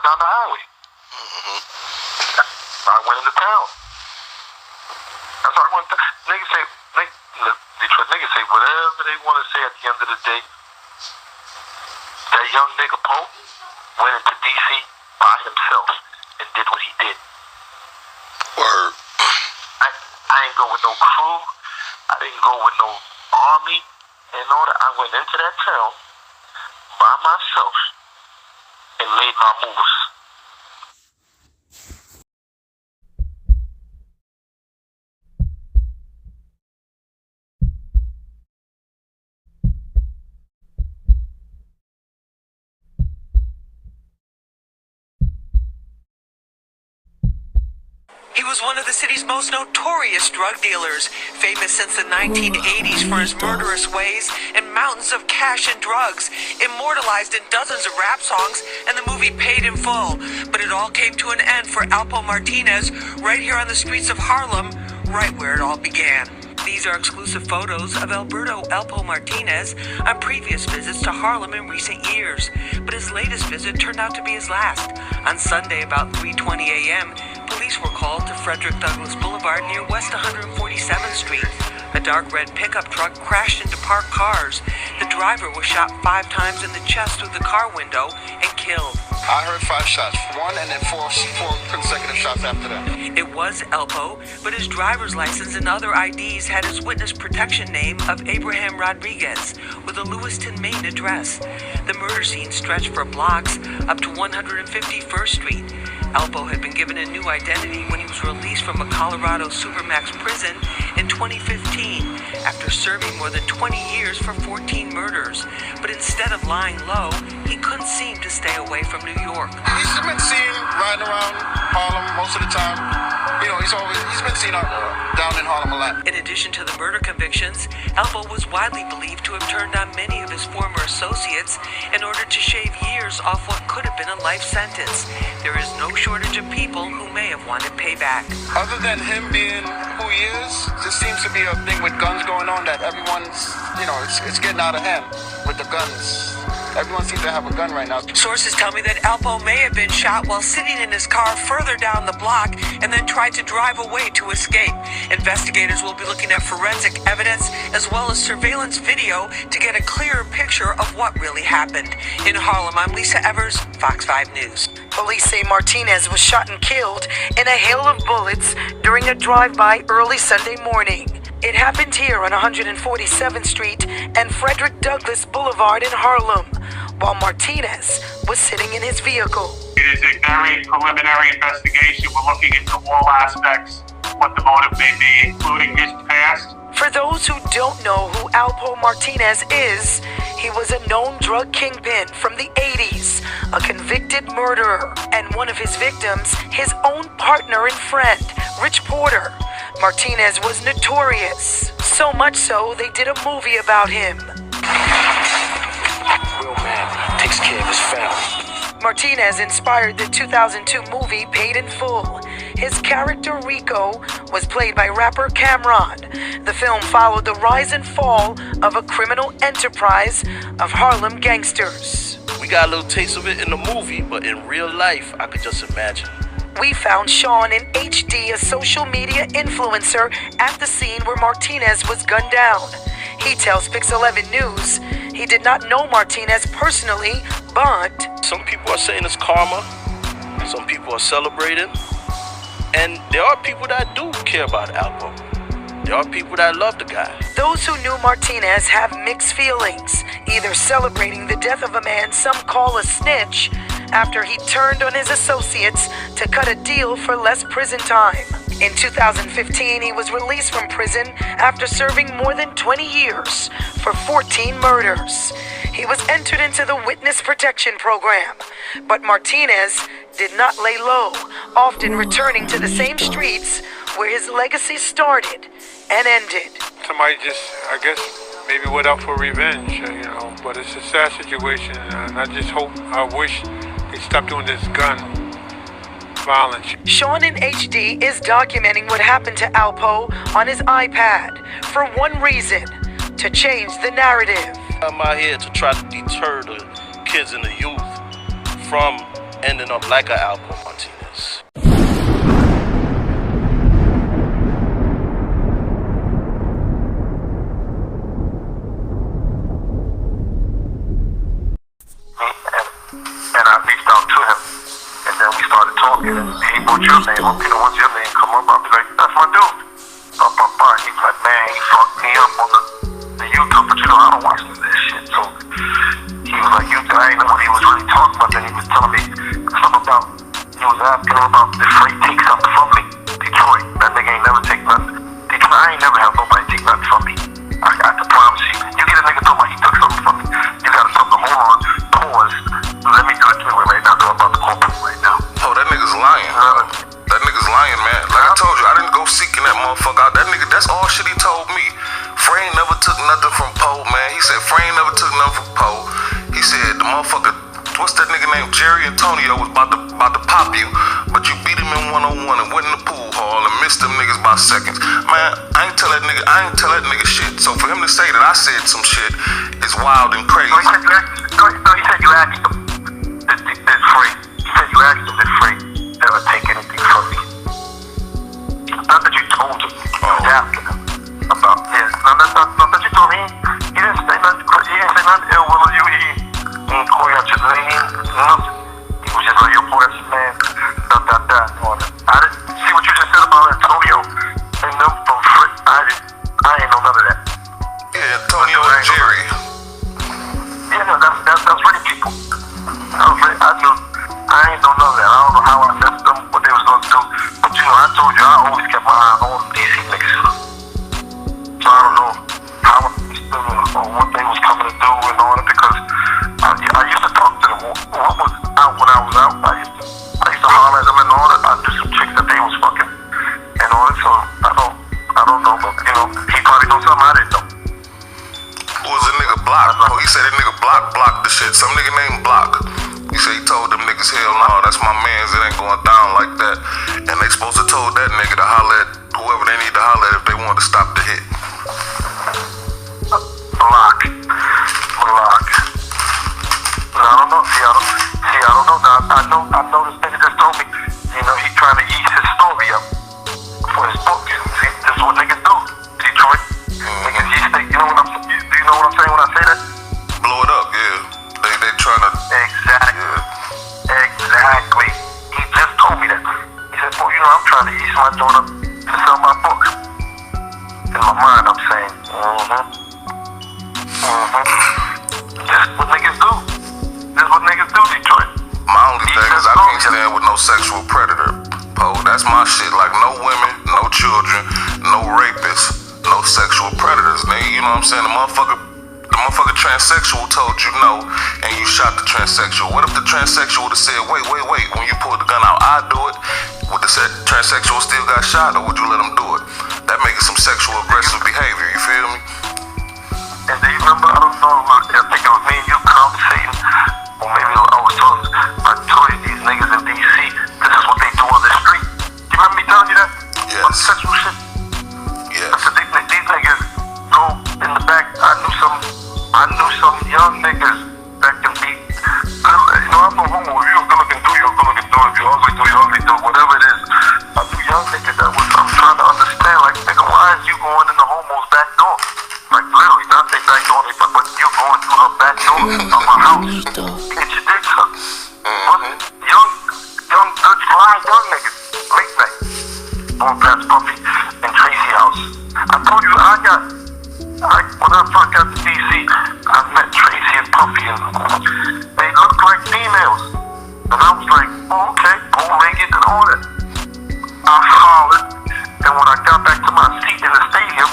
down the highway. I went into town. That's why I went to niggas say, Detroit niggas say whatever they want to say at the end of the day. That young nigga Pope went into DC by himself and did what he did. Word. I ain't go with no crew. I didn't go with no army and all that. I went into that town by myself and made my moves. He was one of the city's most notorious drug dealers, famous since the 1980s for his murderous ways and mountains of cash and drugs, immortalized in dozens of rap songs and the movie Paid in Full. But it all came to an end for Alpo Martinez right here on the streets of Harlem, right where it all began. These are exclusive photos of Alberto Alpo Martinez on previous visits to Harlem in recent years, but his latest visit turned out to be his last. On Sunday about 3:20 a.m., police were called to Frederick Douglass Boulevard near West 147th Street. A dark red pickup truck crashed into parked cars. The driver was shot 5 times in the chest through the car window and killed. I heard 5 shots, 1 and then 4 consecutive shots after that. It was Alpo, but his driver's license and other IDs had his witness protection name of Abraham Rodriguez with a Lewiston, Maine address. The murder scene stretched for blocks up to 151st Street. Alpo had been given a new identity when he was released from a Colorado Supermax prison in 2015 after serving more than 20 years for 14 murders. But instead of lying low, he couldn't seem to stay away from New York. He's been seen riding around Harlem most of the time. You know, he's been seen down in Harlem a lot. In addition to the murder convictions, Alpo was widely believed to have turned on many of his former associates in order to shave years off what could have been a life sentence. There is no shortage of people who may have wanted payback. Other than him being who he is, there seems to be a thing with guns going on that everyone's, you know, it's getting out of hand with the guns. Everyone seems to have a gun right now. Sources tell me that Alpo may have been shot while sitting in his car further down the block and then tried to drive away to escape. Investigators will be looking at forensic evidence as well as surveillance video to get a clearer picture of what really happened. In Harlem, I'm Lisa Evers, Fox 5 News. Police say Martinez was shot and killed in a hail of bullets during a drive-by early Sunday morning. It happened here on 147th Street and Frederick Douglass Boulevard in Harlem, while Martinez was sitting in his vehicle. It is a very preliminary investigation. We're looking into all aspects, what the motive may be, including his past. For those who don't know who Alpo Martinez is, he was a known drug kingpin from the 80s, a convicted murderer, and one of his victims, his own partner and friend, Rich Porter. Martinez was notorious, so much so they did a movie about him. Real man takes care of his family. Martinez inspired the 2002 movie Paid in Full. His character Rico was played by rapper Cameron. The film followed the rise and fall of a criminal enterprise of Harlem gangsters. We got a little taste of it in the movie, but in real life, I could just imagine. We found Sean in HD, a social media influencer, at the scene where Martinez was gunned down. He tells Pix 11 News he did not know Martinez personally, but some people are saying it's karma. Some people are celebrating. And there are people that do care about Alpo. There are people that love the guy. Those who knew Martinez have mixed feelings, either celebrating the death of a man some call a snitch, after he turned on his associates to cut a deal for less prison time. In 2015, he was released from prison after serving more than 20 years for 14 murders. He was entered into the Witness Protection Program, but Martinez did not lay low, often returning to the same streets where his legacy started and ended. Somebody just, I guess, maybe went out for revenge, you know, but it's a sad situation, and I wish they stop doing this gun violence. Sean in HD is documenting what happened to Alpo on his iPad for one reason: to change the narrative. I'm out here to try to deter the kids and the youth from ending up like an Alpo Martinez. And I reached out to him, and then we started talking, and he brought your name up. You know, once your name come up, I'll be like, that's my dude. He was like, man, he fucked me up on the YouTube, but you know, I don't watch this shit. So he was like, I didn't know what he was really talking about. Then he was telling me something about, he was asking him about if Ray take something from me. Detroit, that nigga ain't never take nothing. Detroit, I ain't never have nobody take nothing from me. I can promise you. You get a nigga talking about he took something from me. You gotta tell him, hold on, pause. Let me do it right now, so I'm about to call him right now. Oh, that nigga's lying. That nigga's lying, man. Like I told you, I didn't go seeking that motherfucker out. That nigga, that's all shit he told me. Frey never took nothing from Poe, man. He said Frey never took nothing from Poe. He said the motherfucker, what's that nigga named Jerry Antonio was about to pop you, but you beat him in 1-on-1 and went in the pool hall and missed them niggas by seconds. Man, I ain't tell that nigga shit. So for him to say that I said some shit is wild and crazy. No, he said you asked him. Did Frey? He said you asked him, did Frey ever take anything from me? Not that you told him. You was asking him about this. Not that you told him. He didn't say nothing. He didn't say nothing ill will of you. He didn't call you out your name. Nothing. He was just like, your boy, that's man. I didn't see what you just said about Antonio and them from Frey. I ain't know none of that. Yeah, Antonio and Jerry. Yeah, no, that's really people. I ain't know none of that. I don't know how I messed them, what they was gonna do. But you know, I told you I always kept my eye on DC niggas. So I don't know how I messed them or what they was coming to do and all that, because I used to talk to them. What was out when I was out? I used to holler at them and all that. I knew some chicks that they was fucking and all that. So I don't know, but you know, he probably knows something I didn't know. Who was a nigga Block? Oh, he said that nigga blocked the shit. Some nigga named Block. He said he told them niggas, hell no, that's my mans, it ain't going down like that. And they supposed to told that nigga to holler at whoever they need to holler at if they wanted to stop the hit. Block. I don't know. See, I don't know. I know this nigga just told me, you know, he trying to ease his story up for his book. See, this is what niggas do, Detroit. Niggas, you know what I'm saying? Do you know what I'm saying when I say that? Blow it up, yeah. They trying to... Exactly. He just told me that. He said, boy, you know, I'm trying to ease my daughter to sell my book. In my mind, I'm saying, This is what niggas do. Detroit. My only thing is I can't stand with no sexual predator, Poe. That's my shit. Like, no women, no children, no rapists, no sexual predators. You know what I'm saying? The motherfucker transsexual told you no, and you shot the transsexual. What if the transsexual would have said, wait, when you pulled the gun out, I do it? Would the transsexual still got shot, or would you let him do it? That makes it some sexual aggressive behavior, you feel me? And do you remember, I don't know, I think it was me and you conversating, or maybe I was talking, I told you these niggas in DC, this is what they do on the street. You remember me telling you that? Yes. On sexual shit? Yes. I said, these niggas go in the back. I knew some young niggas that can be, you know, I'm no homo. If you're a good-looking dude, you're a good-looking dude. If you're ugly dude, you're ugly dude. Whatever it is. I knew young niggas that was, I'm trying to understand, like, nigga, why is you going in the homo's back door? Like, literally, not their back door, but you going through her back door of her house. Get your dick sucked. Young, good, fly young niggas. Late night. On past Puffy and Tracy house. I told you, when I first got to DC, I met Tracy and Puffy, and they looked like females. And I was like, oh, okay, bow-legged and all that. I hollered, and when I got back to my seat in the stadium,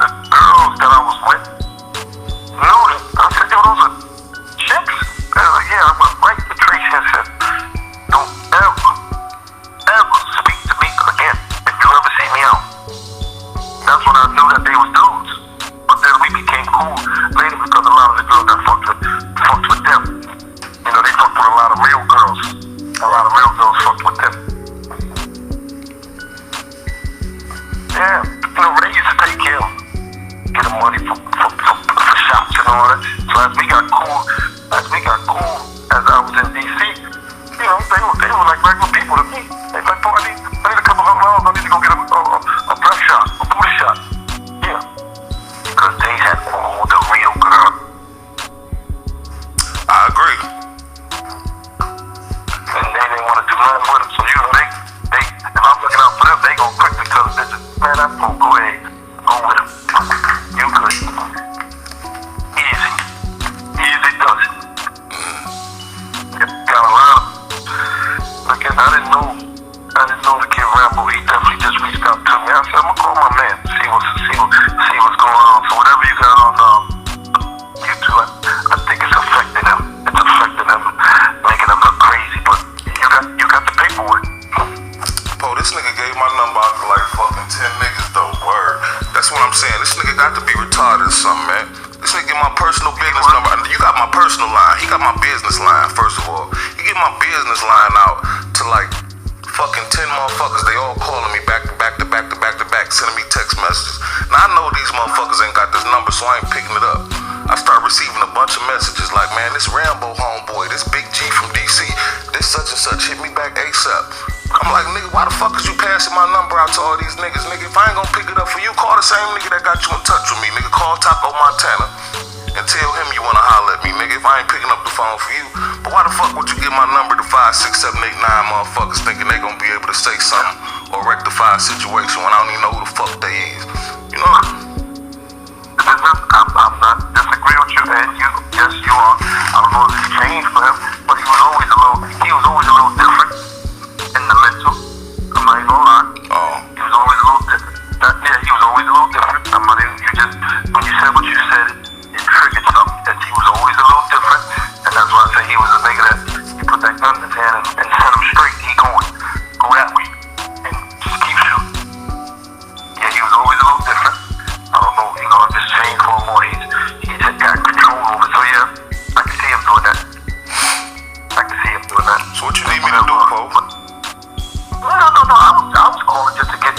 the girls that I was with knew them. I said, yo, those are chicks? They were like, yeah. I went right to Tracy and said, don't ever speak to me again if you ever see me out. That's when I knew that they was dudes. But then we became cool later because a lot of the girls that fucked with them. You know, they fucked with a lot of real girls. A lot of real girls fucked with them. Yeah, you know, Ray used to take care of them. Get him money for shots and all that. So as we got cool, as I was in DC, you know, They were like regular people to me. They like, boy, I need a couple $100. I need to go get a breath shot, a booty shot. Yeah. Because they had all the real girl. I agree. And they didn't want to do nothing with them. So, you know, they if I'm looking out for them, they gonna quickly tell the bitches, man, I'm gonna go ahead. Go with them. You good. Easy. Easy does it. Got a lot of, again, I didn't know the kid Rambo. He definitely just reached out to me. I said, I'm gonna call my man, see what's going on. So whatever you got on YouTube, I think it's affecting them. It's affecting them, making them look crazy. But you got the paperwork. Po, this nigga gave my number out to like fucking 10 niggas though, word. That's what I'm saying. This nigga got to be retarded or something, man. This nigga get my personal business number. You got my personal line. He got my business line, first of all. He get my business line out to like fucking 10 motherfuckers. They all calling me back to back, sending me text messages. Now I know these motherfuckers ain't got this number, so I ain't picking it up. I start receiving a bunch of messages like, man, this Rambo homeboy, this Big G from DC, this such and such, hit me back ASAP. I'm like, nigga, why the fuck is you passing my number out to all these niggas? Nigga, if I ain't gonna pick it up for you, call the same nigga that got you in touch with me. Nigga, call Taco Montana and tell him you wanna holler at me. Nigga, if I ain't picking up the phone for you, but why the fuck would you give my number to 5, 6, 7, 8, 9 motherfuckers thinking they gonna be able to say something or rectify a situation when I don't even know who the fuck they is? You know? I'm not disagreeing with you, and yes, you are. I don't know if it's changed for him, but he was always a little different in the mental. I'm not even gonna lie. Oh. He was always a little different. He was always a little different. I'm not even, when you said what you said, it triggered something. That he was always a little different, and that's why I say he was a nigga that you put that gun in his hand and set him straight. He going, go that way, and just keep shooting. Yeah, he was always a little different. I don't know, if it's changed for him or he just got control over it. So yeah, I can see him doing that. So what you need me to do, Po? No. I was calling just to get.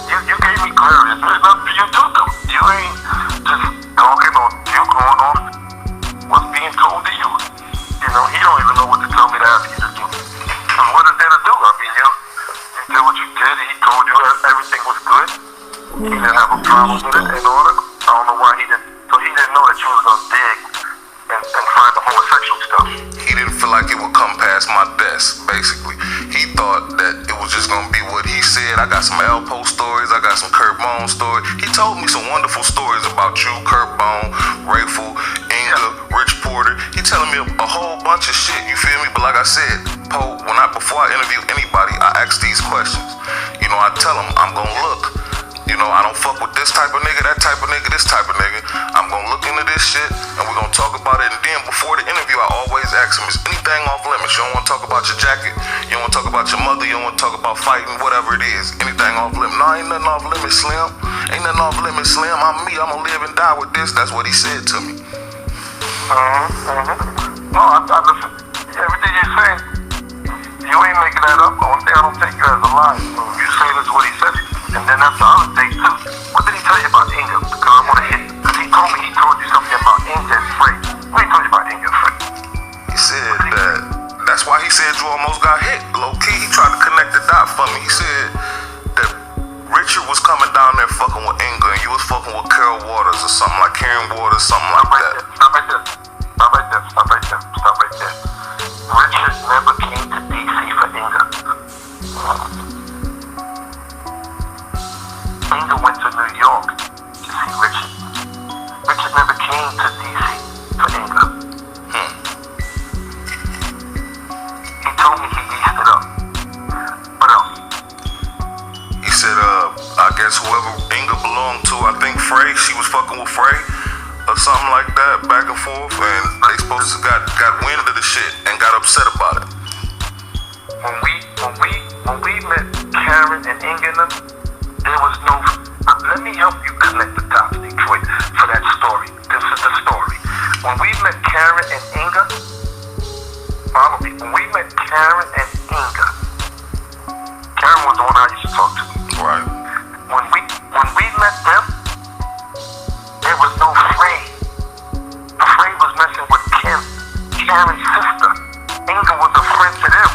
You gave me clarity. There's nothing for you to do. You ain't just talking on you going on what's being told to you. You know, he don't even know what to tell me to ask you to do. So what is there to do? I mean, you did what you did. He told you everything was good. He didn't have a problem with it in order. I don't know why he didn't. So he didn't know that you was gonna dig and find the homosexual stuff. He didn't feel like it would come past my desk, basically. He thought that it was just gonna be what he said. I got some Alpo stories, I got some Kurt Bone stories. He told me some wonderful stories about you, Kurt Bone, Rayful, Inga, Rich Porter. He telling me a whole bunch of shit, you feel me? But like I said, Po, before I interview anybody, I ask these questions. You know, I tell them I'm gonna look. You know, I don't fuck with this type of nigga, that type of nigga, this type of nigga. I'm gonna look into this shit and we're gonna talk about it. And then before the interview, I always ask him, is anything off limits? You don't wanna talk about your jacket, you don't wanna talk about your mother, you don't wanna talk about fighting, whatever it is. Anything off limits? No, ain't nothing off limits, Slim. Ain't nothing off limits, Slim. I'm me, I'm gonna live and die with this. That's what he said to me. No, I listen. Everything you're saying, you ain't making that up. Only thing I don't take you as a lie. So if you say that's what he said. And then that's the other thing too. What did he tell you about Inga? Because I want to hit. Because he told me he told you something about Inga and Frey. What did he tell you about Inga and Frey? He said that's why he said you almost got hit. Low key, he tried to connect the dot for me. He said that Richard was coming down there fucking with Inga and you was fucking with Carol Waters or something, like Karen Waters, something like that. Stop right there. Richard never came to DC for Inga. Inga went to New York to see Richard. Richard never came to DC for Inga. He told me he leased it up. What else? He said, I guess whoever Inga belonged to, I think Frey, she was fucking with Frey or something like that, back and forth, and they supposed to got wind of the shit and got upset about it. When we met Karen and Inga and them, there was no. Let me help you connect the dots, Detroit, for that story. This is the story. When we met Karen and Inga, follow me. When we met Karen and Inga, Karen was the one I used to talk to. Right. When we met them, there was no Frey. Frey was messing with Karen's sister. Inga was a friend to them.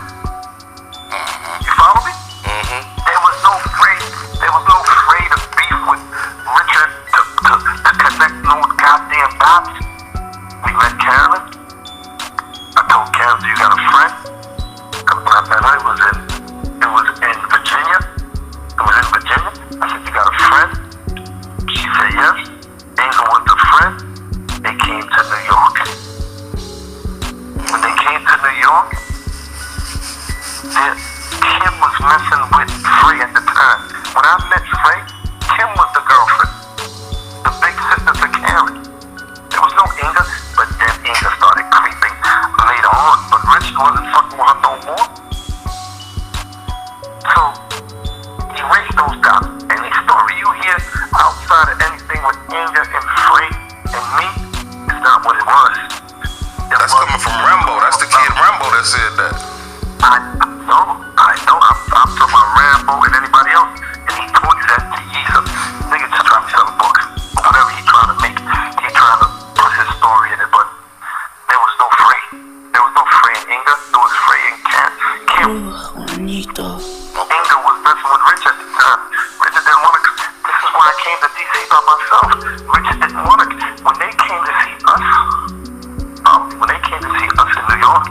Kim was messing with Frey at the time. When I met Frey, Kim was the girlfriend. The big sister to Karen. There was no Inga, but then Inga started creeping later on. But Rich wasn't fucking with her no more. So, erase those dots. Any story you hear outside of anything with Inga and Frey and me is not what it was. That's coming from Rambo. That's the kid Rambo that said that. I know. I'm talking about Rambo and anybody else. And he told you that to Yeezus. Nigga just trying to sell a book. Or whatever he trying to make. He trying to put his story in it. But there was no Frey. There was no Frey and Inga. There was Frey and Kim. Inga was messing with Rich at the time. Richard didn't want to. This is why I came to DC by myself. Richard didn't want to. When they came to see us. When they came to see us in New York.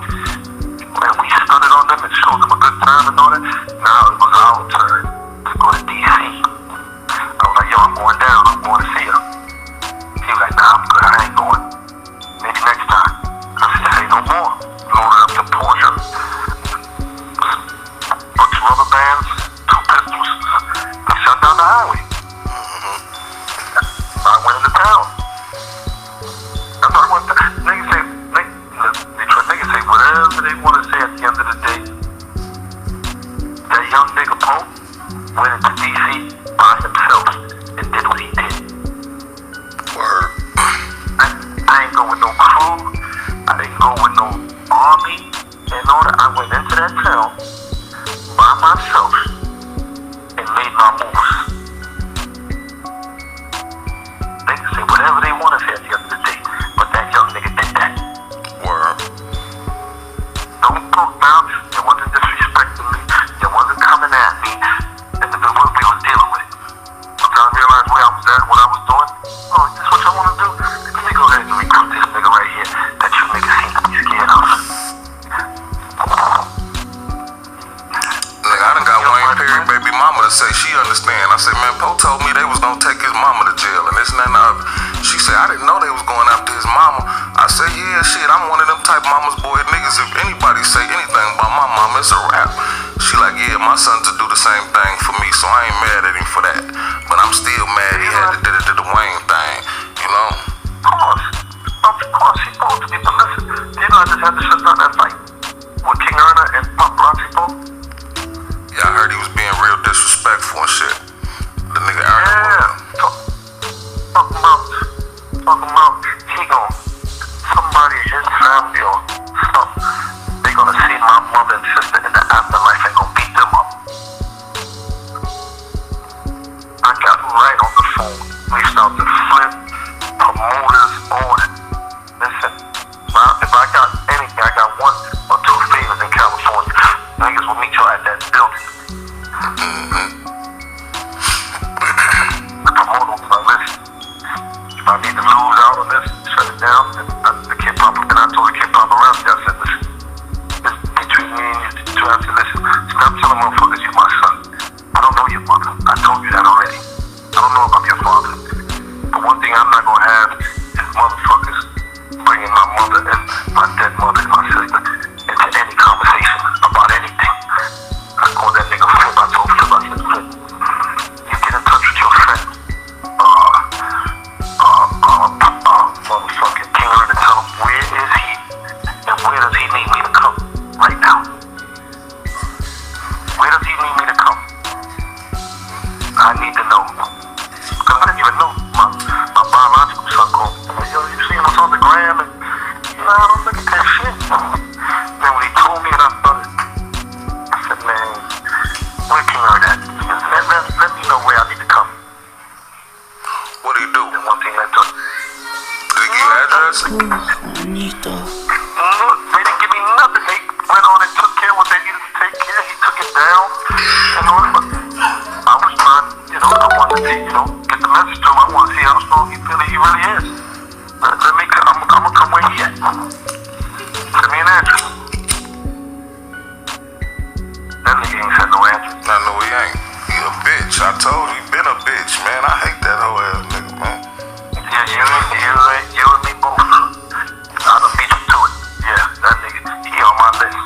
And we stunted on them and showed them a good time and all that. Now it was our turn to go to DC. I was like, yo, I'm going down. I'm going to see her. He was like, nah, I'm good. I ain't going. Maybe next time. I said, say no more. Loaded up the Porsche. Bunch of rubber bands, 2 pistols. I shut down the highway. I went into town. That's what I went to. Niggas say whatever they want to say at the end of the day. That young nigga Pope went into DC by himself and did what he did. Word. I ain't go with no crew. I didn't go with no army and all that. I went into that town by myself and made my moves. They can say whatever they want to say at the end of the day, but that young nigga did that. Word. Don't talk down. It wasn't disrespecting me. It wasn't coming at me. And the way we was dealing with it. Once I realized where I was at, what I was doing. Oh, this is what y'all want to do? Let me go ahead and recruit this nigga right here that you niggas seem to be scared of. Nigga, I done got Wayne Perry baby mama to say she understand. I said, man, Poe told me they was gonna take his mama to jail and this and that and the other. She said, I didn't know they was going after his mama. I said, yeah, shit, I'm one of them type mama's boy niggas. If anybody say anything about my mama, it's a rap. She like, yeah, my son to do the same thing for me, so I ain't mad at him for that. But I'm still mad he had to do the Wayne thing, you know? Of course, he's supposed to be, but listen, you know I just had to shut down that fight with King Erna and Paparazzi Pope. Yeah, I heard he was being real disrespectful and shit. The nigga Erna. Yeah, talking about, he gon' somebody, his family or something, they gonna see my mother and sister in the afterlife and gonna beat them up. I got right on the phone, reached out to Flip, promoters, all that. Listen, if I got anything, I got 1 or 2 favors in California. Niggas will meet y'all at that building. The promoter was like, listen, if I need to lose out on this, shut it down. And the kid pop, and I told the kid pop around there, I said, listen, this between me and you, I said, listen, stop telling motherfuckers you my son. I don't know your mother. I told you that already. I don't know if I'm your father. But one thing I'm not gonna have is motherfuckers bringing my mother and my dead mother and my sister into any conversation about anything. I called that nigga Flip. I told Flip, I said, Flip, you get in touch with your friend, motherfucking King Erna, to tell him where is he and where does he need me to come right now? Where does he need me to come? I need to know. Because I didn't even know. My biological son called me. Like, yo, you seen what's on the gram? And, I don't look at that shit. Then when he told me and I started, I said, man, where King Erna at? Let me know where I need to come. What do you do? And one thing led to Did he give you address? Look, they didn't give me nothing. They went on and took care of what they needed to take care of. He took it down and all that. But I was trying, I wanted to, get the message to him. I want to see how strong he really is. I'm gonna come where he at. Send me an address. That nigga ain't said no address. I know he ain't. He a bitch. I told you, he been a bitch, man. I hate that whole ass nigga, man. Yeah, you and me both. I done beat you to it. Yeah, that nigga, he on my list.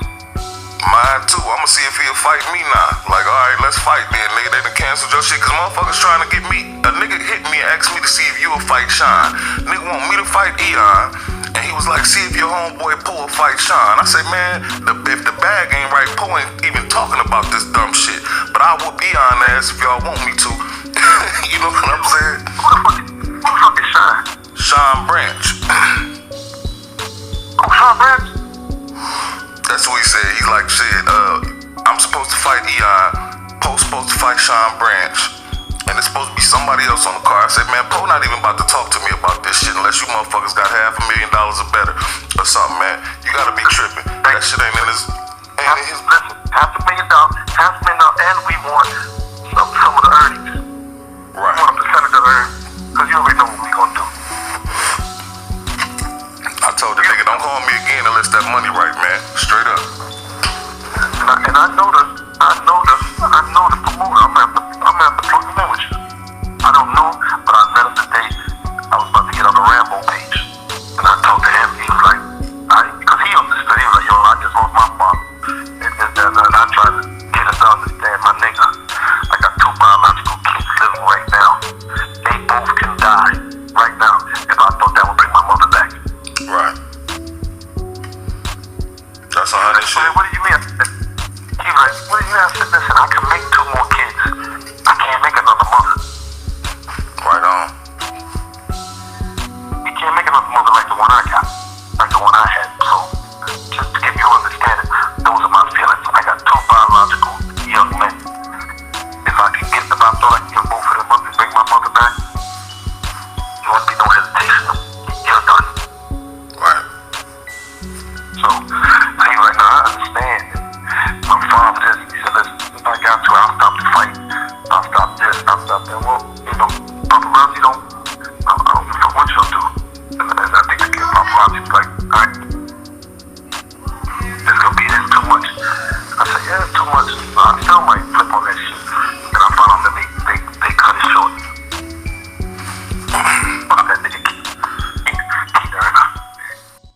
Mine Ian too. I'ma see if he'll fight me now. Like, alright, let's fight then, nigga. They done canceled your shit, cause motherfuckers trying to get me. A nigga hit me and asked me to see if you would fight Sean. Nigga want me to fight Ian. And he was like, see if your homeboy Poe will fight Sean. I said, man, if the bag ain't right, Poe ain't even talking about this dumb shit. But I whoop Ian ass if y'all want me to. You know what I'm saying? Who the fuck is Sean? Sean Branch. Oh, Sean Branch? That's what he said. He's like, shit, I'm supposed to fight Eon. Poe's supposed to fight Sean Branch. And it's supposed to be somebody else on the car. I said, man, Poe not even about to talk to me about this shit unless you motherfuckers got $500,000 or better or something, man. You gotta be tripping. That shit ain't in his... Listen, $500,000, and we want some of the earnings. Right. We want a percentage of the earnings. Because you already know what we gonna do. I told the nigga, don't call me again unless that money right, man. Straight up. And I know